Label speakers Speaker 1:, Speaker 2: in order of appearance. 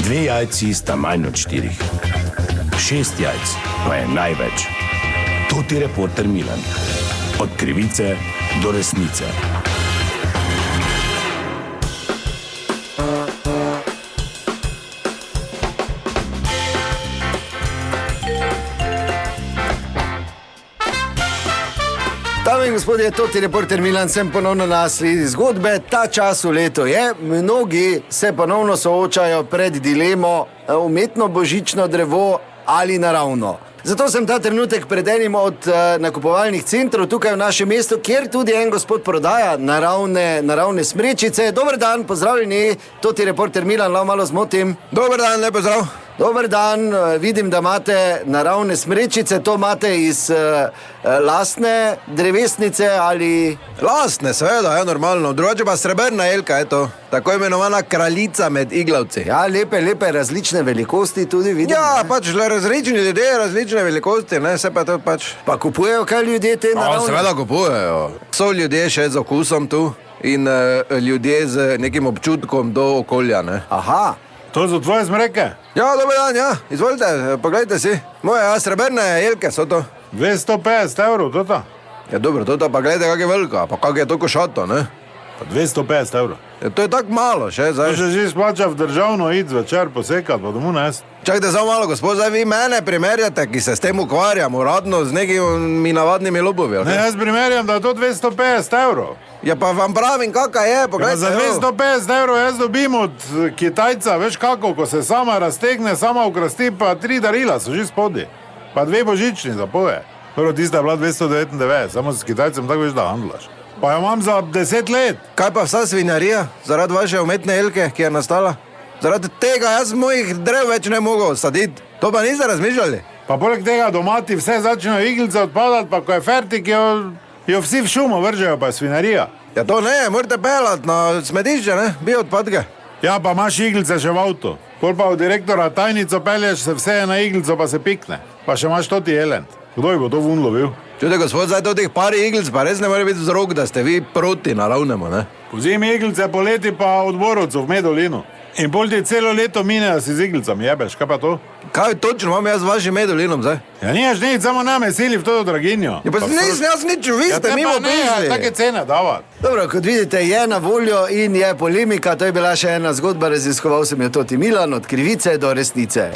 Speaker 1: 2 jajci sta manj od 4. 6 jajc pa je največ. Toti reporter Milan. Od krivice do resnice.
Speaker 2: Dame in gospodje, toti reporter Milan, sem ponovno na sledi zgodbe. Ta čas v letu je, mnogi se ponovno soočajo pred dilemo umetno božično drevo ali naravno. Zato sem ta trenutek pred enim od nakupovalnih centrov tukaj v našem mestu, kjer tudi en gospod prodaja naravne smrečice. Dober dan, pozdravljeni, toti reporter Milan, lahko malo zmotim.
Speaker 3: Dober dan, lepo zdrav.
Speaker 2: Dober dan, vidim, da imate naravne smrečice, to imate iz lastne drevesnice ali...
Speaker 3: Lastne, seveda, je normalno, drugače pa srebrna jelka, je to, tako imenovana kraljica med iglavci.
Speaker 2: Ja, lepe, različne velikosti tudi vidim.
Speaker 3: Ja, pač različni ljudje, različne velikosti, ne, se pa to pač...
Speaker 2: Pa kupujejo kaj ljudje te naravne?
Speaker 3: Seveda kupujejo. So ljudje še z okusom tu in ljudje z nekim občutkom do okolja, ne.
Speaker 2: Aha.
Speaker 4: To so tvoje smreke?
Speaker 3: Ja, dober dan, ja, izvolite, pogledajte si. Moje, srebrne jelke so to.
Speaker 4: 250 evrov, to?
Speaker 3: Ja, dobro, to pa gledajte, kak je velika, pa kak je to košato, ne.
Speaker 4: Pa 250 evrov.
Speaker 3: Ja, to je tako malo še, zdaj.
Speaker 4: To še že splača v državno id zvečer posekat, pa domu nest.
Speaker 3: Čakajte samo malo, gospod, zdaj vi mene primerjate, ki se s tem ukvarjam, uradno z nekimi navadnimi lobovi, ali?
Speaker 4: Ne, jaz primerjam, da je to 250 evrov.
Speaker 3: Ja, pa vam pravim, kaka je, pogledajte.
Speaker 4: Ja, za 250 evrov jaz dobim od Kitajca, veš kako, ko se sama raztegne, sama okrasti, pa 3 darila so že spodi. Pa 2 božični zapoje. Prvo tista je bila 299, samo s Kitajcem tako veš, da handlaš. Pa jo imam za 10 let.
Speaker 3: Kaj pa vsa svinjarija, zaradi vaše umetne jelke, ki je nastala? Zaradi tega jaz mojih drev več ne mogel saditi. To pa niste razmišljali?
Speaker 4: Pa poleg tega doma ti vse začnejo iglice odpadati, pa ko je fertik, jo vsi v šumo vržejo, pa je svinjarija.
Speaker 3: Ja to ne, morate pelati na smetišče, ne, bi odpadke.
Speaker 4: Ja, pa imaš iglice še v avtu. Pol pa od direktora tajnico pelješ, se vse na iglico pa se pikne. Pa še imaš toti jelent. Kdo je bo to vun lovil?
Speaker 3: Čujte, gospod, zdaj totih par iglic pa res ne more biti vzrok, da ste vi proti naravnemu, ne?
Speaker 4: Pozimi iglice, poleti pa od borovcev v Medolinu. In pol ti celo leto mine, da si z iglicami jebeš, kaj pa to?
Speaker 3: Kaj točno imam jaz z vašim Medolinom, zdaj?
Speaker 4: Ja nimaš nič, samo name sili v to draginjo.
Speaker 3: Ja pa nisem jaz nič, vi ste mimo prišli.
Speaker 4: Ja, take cene davat.
Speaker 2: Dobro, kot vidite, je na voljo in je polemika, to je bila še ena zgodba, raziskoval sem jo toti Milan, od krivice do resnice.